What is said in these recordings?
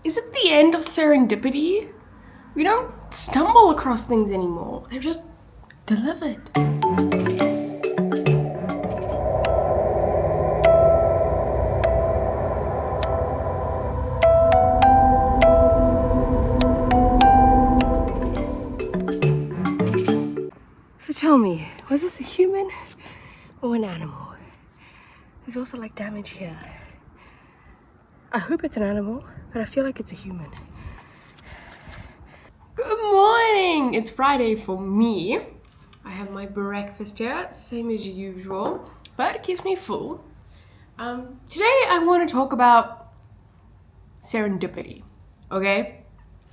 Is it the end of serendipity? We don't stumble across things anymore. They're just delivered. So tell me, was this a human or an animal? There's also like damage here. I hope it's an animal, but I feel like it's a human. Good morning! It's Friday for me. I have my breakfast here, same as usual, but it keeps me full. Today I want to talk about serendipity, okay?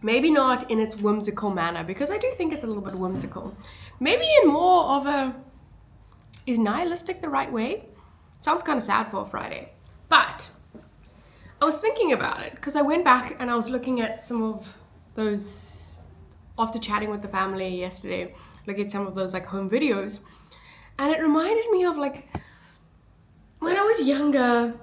Maybe not in its whimsical manner, because I do think it's a little bit whimsical. Maybe in more of a, is nihilistic the right way? Sounds kind of sad for a Friday. But I was thinking about it because I went back and I was looking at some of those, after chatting with the family yesterday, looking at some of those like home videos. And it reminded me of like, when I was younger,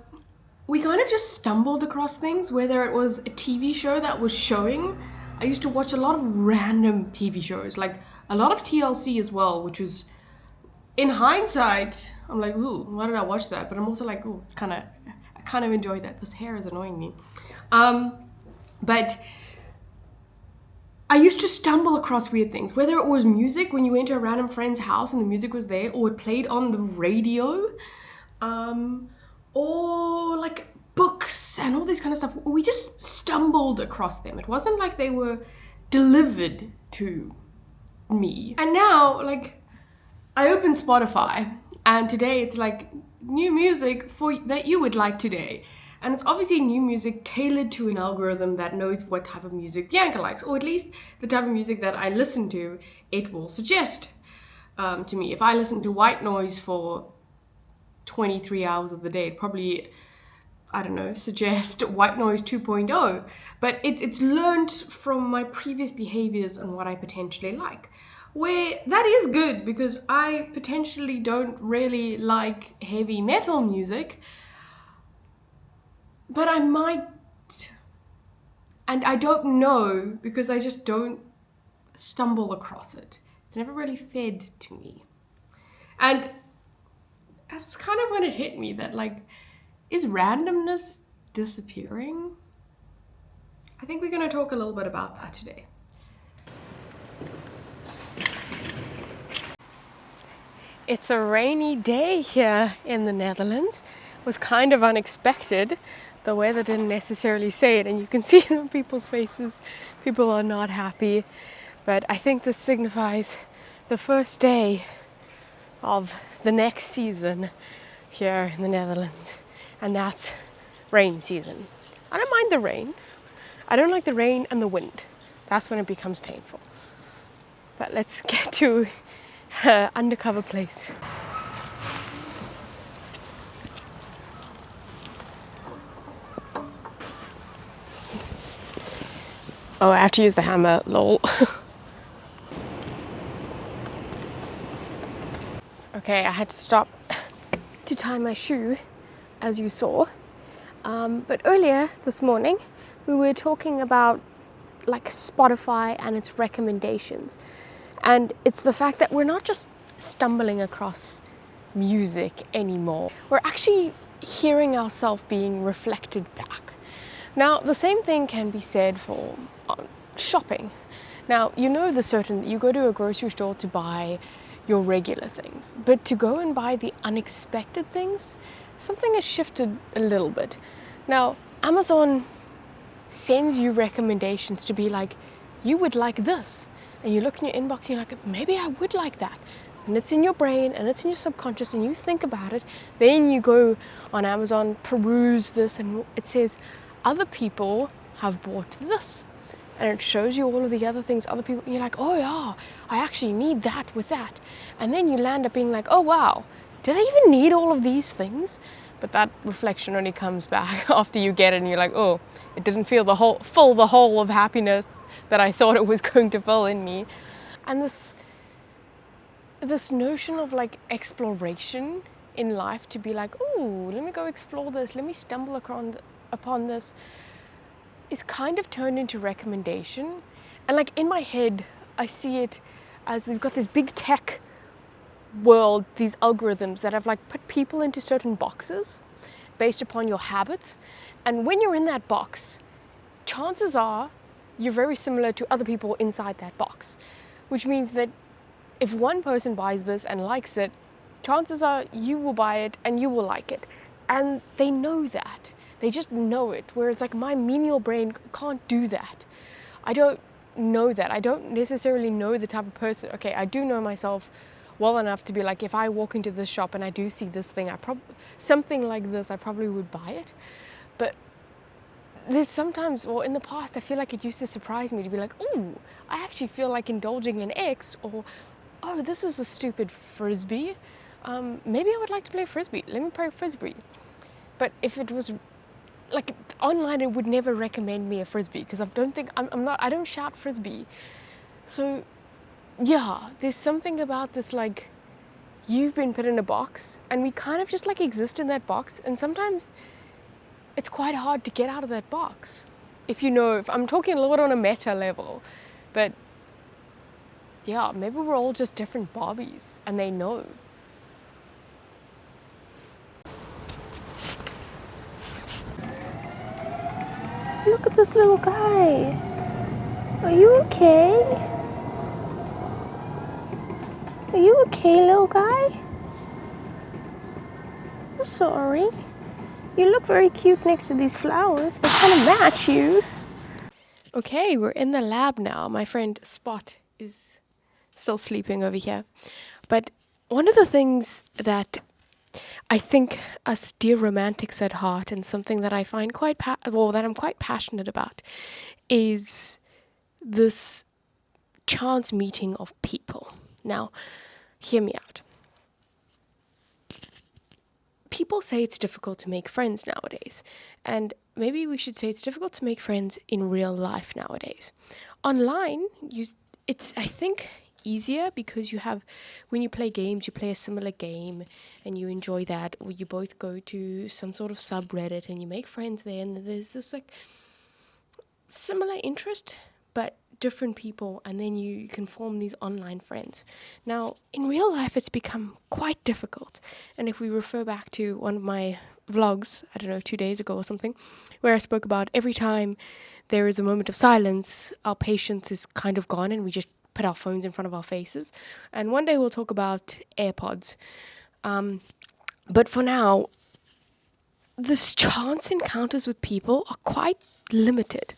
we kind of just stumbled across things, whether it was a TV show that was showing. I used to watch a lot of random TV shows, like a lot of TLC as well, which was, in hindsight, I'm like, ooh, why did I watch that? But I'm also like, ooh, I kind of enjoy that. This hair is annoying me. But I used to stumble across weird things, whether it was music when you went to a random friend's house and the music was there, or it played on the radio, or like books and all this kind of stuff. We just stumbled across them. It wasn't like they were delivered to me. And now, like, I open Spotify and today it's like new music that you would like today. And it's obviously new music tailored to an algorithm that knows what type of music Bianca likes, or at least the type of music that I listen to, it will suggest to me. If I listen to white noise for 23 hours of the day, it probably, I don't know, suggest white noise 2.0. But it's learned from my previous behaviors and what I potentially like. Where that is good because I potentially don't really like heavy metal music, but I might, and I don't know because I just don't stumble across it. It's never really fed to me. And that's kind of when it hit me that, like, is randomness disappearing? I think we're going to talk a little bit about that today. It's a rainy day here in the Netherlands. It was kind of unexpected. The weather didn't necessarily say it, and you can see it on people's faces. People are not happy. But I think this signifies the first day of the next season here in the Netherlands. And that's rain season. I don't mind the rain. I don't like the rain and the wind. That's when it becomes painful. But let's get to undercover place. Oh, I have to use the hammer, lol. Okay, I had to stop to tie my shoe, as you saw. But earlier this morning, we were talking about like Spotify and its recommendations. And it's the fact that we're not just stumbling across music anymore. We're actually hearing ourselves being reflected back. Now, the same thing can be said for shopping. Now, you go to a grocery store to buy your regular things, but to go and buy the unexpected things, something has shifted a little bit. Now, Amazon sends you recommendations to be like, you would like this. And you look in your inbox and you're like, maybe I would like that. And it's in your brain and it's in your subconscious and you think about it. Then you go on Amazon, peruse this, and it says, other people have bought this. And it shows you all of the other things other people, and you're like, oh yeah, I actually need that with that. And then you land up being like, oh wow, did I even need all of these things? But that reflection only comes back after you get it and you're like, oh, it didn't fill the hole of happiness that I thought it was going to fill in me. And this notion of like exploration in life, to be like, oh, let me go explore this, let me stumble upon this, is kind of turned into recommendation. And like in my head, I see it as they've got this big tech world, these algorithms that have like put people into certain boxes based upon your habits. And when you're in that box, chances are you're very similar to other people inside that box, which means that if one person buys this and likes it, chances are you will buy it and you will like it. And they know that. They just know it. Whereas like my menial brain can't do that. I don't know that. I don't necessarily know the type of person. Okay, I do know myself well enough to be like, if I walk into this shop and I do see this thing, something like this, I probably would buy it. But there's sometimes, or in the past, I feel like it used to surprise me to be like, oh, I actually feel like indulging in X, or oh, this is a stupid frisbee. Maybe I would like to play frisbee. Let me play frisbee. But if it was like online, it would never recommend me a frisbee because I don't think I don't shout frisbee. So yeah, there's something about this, like, you've been put in a box and we kind of just like exist in that box, and sometimes it's quite hard to get out of that box. If I'm talking a little bit on a meta level, but yeah, maybe we're all just different Barbies and they know. Look at this little guy. Are you okay? Are you okay, little guy? I'm sorry. You look very cute next to these flowers. They kind of match you. Okay, we're in the lab now. My friend Spot is still sleeping over here. But one of the things that I think us dear romantics at heart, and something that I find that I'm quite passionate about, is this chance meeting of people. Now, hear me out. People say it's difficult to make friends nowadays, and maybe we should say it's difficult to make friends in real life nowadays. Online, it's, I think, easier because when you play games, you play a similar game and you enjoy that, or you both go to some sort of subreddit and you make friends there, and there's this like similar interest but different people, and then you can form these online friends. Now, in real life, it's become quite difficult. And if we refer back to one of my vlogs, I don't know, 2 days ago or something, where I spoke about every time there is a moment of silence, our patience is kind of gone and we just put our phones in front of our faces. And one day we'll talk about AirPods. But for now, this chance encounters with people are quite limited.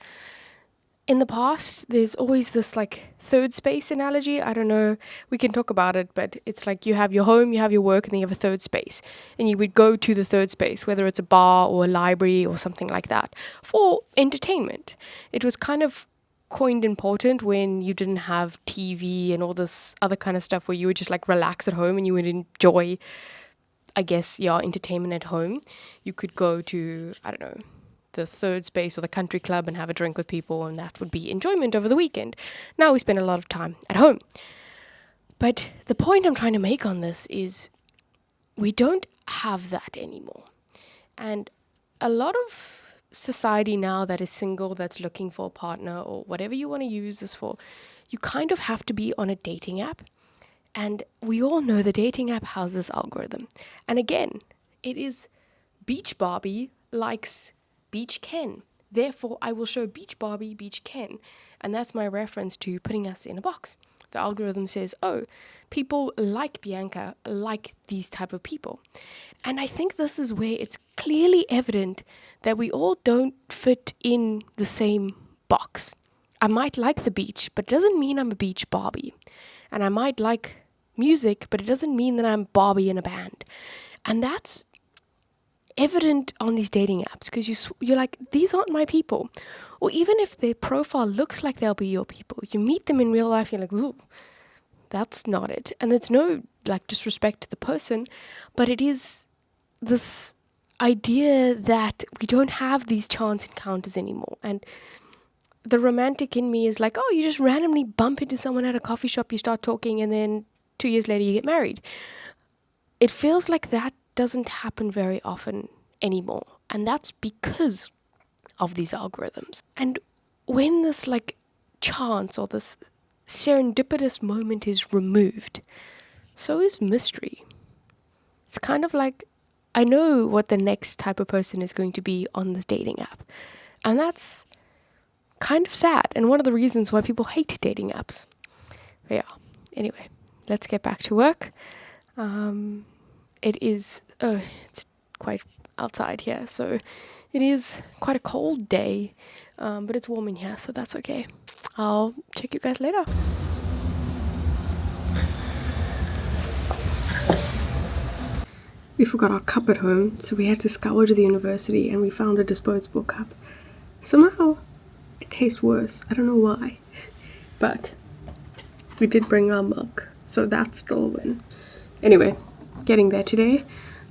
In the past, there's always this like third space analogy. I don't know, we can talk about it, but it's like you have your home, you have your work, and then you have a third space. And you would go to the third space, whether it's a bar or a library or something like that, for entertainment. It was kind of coined important when you didn't have TV and all this other kind of stuff, where you would just like relax at home and you would enjoy, I guess, entertainment at home. You could go to, I don't know, the third space or the country club and have a drink with people, and that would be enjoyment over the weekend. Now we spend a lot of time at home. But the point I'm trying to make on this is we don't have that anymore. And a lot of society now that is single, that's looking for a partner or whatever you want to use this for, you kind of have to be on a dating app. And we all know the dating app has this algorithm. And again, it is Beach Barbie likes Beach Ken. Therefore, I will show Beach Barbie, Beach Ken. And that's my reference to putting us in a box. The algorithm says, oh, people like Bianca, like these type of people. And I think this is where it's clearly evident that we all don't fit in the same box. I might like the beach, but it doesn't mean I'm a Beach Barbie. And I might like music, but it doesn't mean that I'm Barbie in a band. And that's evident on these dating apps, because you're like, these aren't my people. Or even if their profile looks like they'll be your people, you meet them in real life, you're like, ooh, that's not it. And there's no like disrespect to the person, but it is this idea that we don't have these chance encounters anymore. And the romantic in me is like, oh, you just randomly bump into someone at a coffee shop, you start talking, and then 2 years later you get married. It feels like that doesn't happen very often anymore. And that's because of these algorithms. And when this like chance or this serendipitous moment is removed, so is mystery. It's kind of like, I know what the next type of person is going to be on this dating app. And that's kind of sad, and one of the reasons why people hate dating apps. But yeah, anyway, let's get back to work. It's quite outside here, so it is quite a cold day, but it's warm in here, so that's okay. I'll check you guys later. We forgot our cup at home, so we had to scour to the university and we found a disposable cup. Somehow, it tastes worse. I don't know why. But we did bring our milk, so that's still a win. Anyway, getting there today.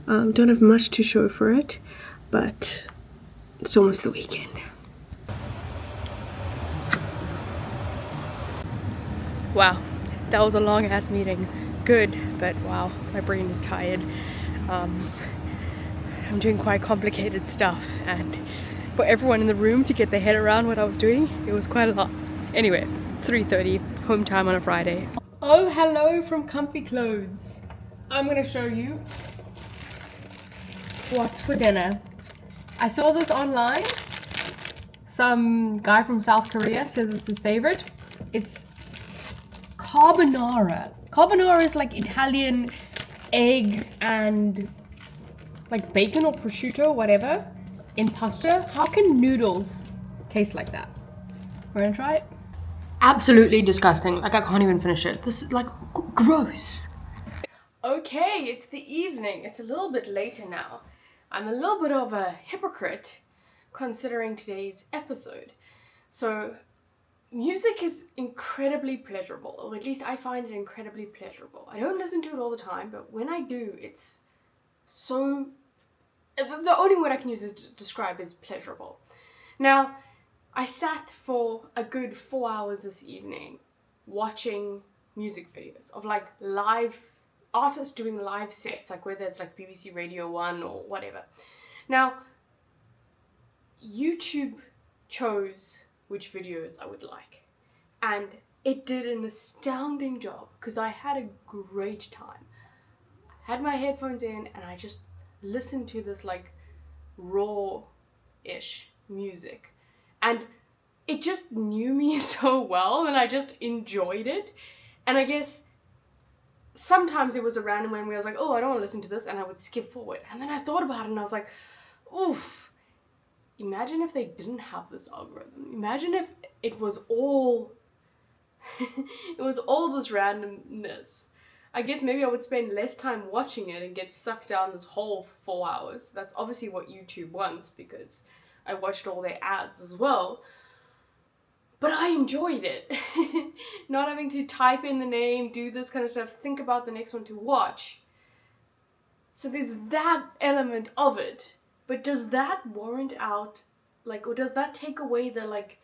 Don't have much to show for it, but it's almost the weekend. Wow, that was a long ass meeting. Good, but wow, my brain is tired. I'm doing quite complicated stuff, and for everyone in the room to get their head around what I was doing, it was quite a lot. Anyway, 3:30, home time on a Friday. Oh, hello from Comfy Clothes. I'm gonna show you what's for dinner. I saw this online. Some guy from South Korea says it's his favorite. It's carbonara. Carbonara is like Italian egg and like bacon or prosciutto, whatever, in pasta. How can noodles taste like that? We're gonna try it. Absolutely disgusting. Like, I can't even finish it. This is like gross. Okay, it's the evening. It's a little bit later now. I'm a little bit of a hypocrite considering today's episode. So, music is incredibly pleasurable, or at least I find it incredibly pleasurable. I don't listen to it all the time, but when I do, it's so... The only word I can use to describe is pleasurable. Now, I sat for a good 4 hours this evening watching music videos of like live artists doing live sets, like whether it's like BBC Radio 1 or whatever. Now, YouTube chose which videos I would like, and it did an astounding job because I had a great time. I had my headphones in and I just listened to this like raw-ish music, and it just knew me so well and I just enjoyed it. And I guess sometimes it was a random one where I was like, oh, I don't want to listen to this, and I would skip forward. And then I thought about it and I was like, oof, imagine if they didn't have this algorithm. Imagine if it was all it was all this randomness. I guess maybe I would spend less time watching it and get sucked down this hole for 4 hours. That's obviously what YouTube wants, because I watched all their ads as well. But I enjoyed it. Not having to type in the name, do this kind of stuff, think about the next one to watch. So there's that element of it. But does that warrant out, like, or does that take away the, like,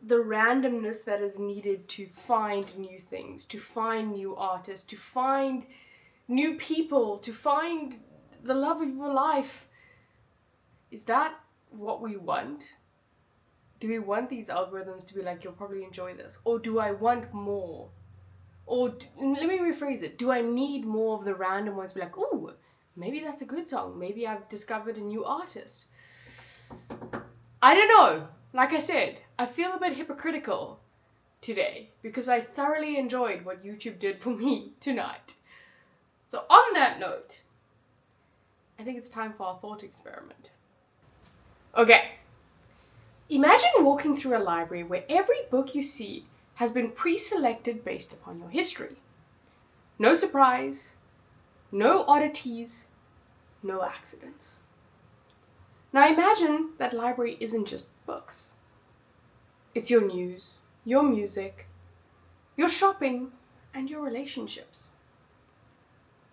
the randomness that is needed to find new things, to find new artists, to find new people, to find the love of your life? Is that what we want? Do we want these algorithms to be like, you'll probably enjoy this? Or do I want more? Or let me rephrase it. Do I need more of the random ones to be like, ooh, maybe that's a good song. Maybe I've discovered a new artist. I don't know. Like I said, I feel a bit hypocritical today because I thoroughly enjoyed what YouTube did for me tonight. So on that note, I think it's time for our thought experiment. Okay. Imagine walking through a library where every book you see has been pre-selected based upon your history. No surprise, no oddities, no accidents. Now imagine that library isn't just books. It's your news, your music, your shopping, and your relationships.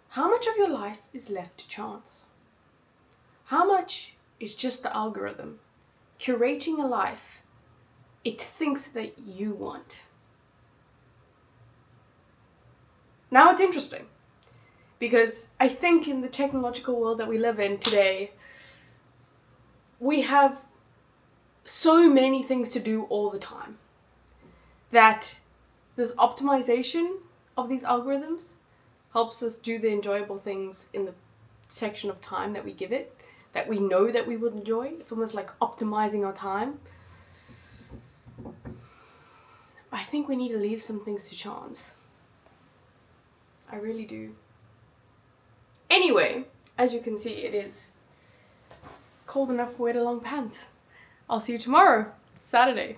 How much of your life is left to chance? How much is just the algorithm curating a life it thinks that you want? Now it's interesting, because I think in the technological world that we live in today, we have so many things to do all the time that this optimization of these algorithms helps us do the enjoyable things in the section of time that we give it, that we know that we would enjoy. It's almost like optimizing our time. I think we need to leave some things to chance. I really do. Anyway, as you can see, it is cold enough to wear the long pants. I'll see you tomorrow, Saturday.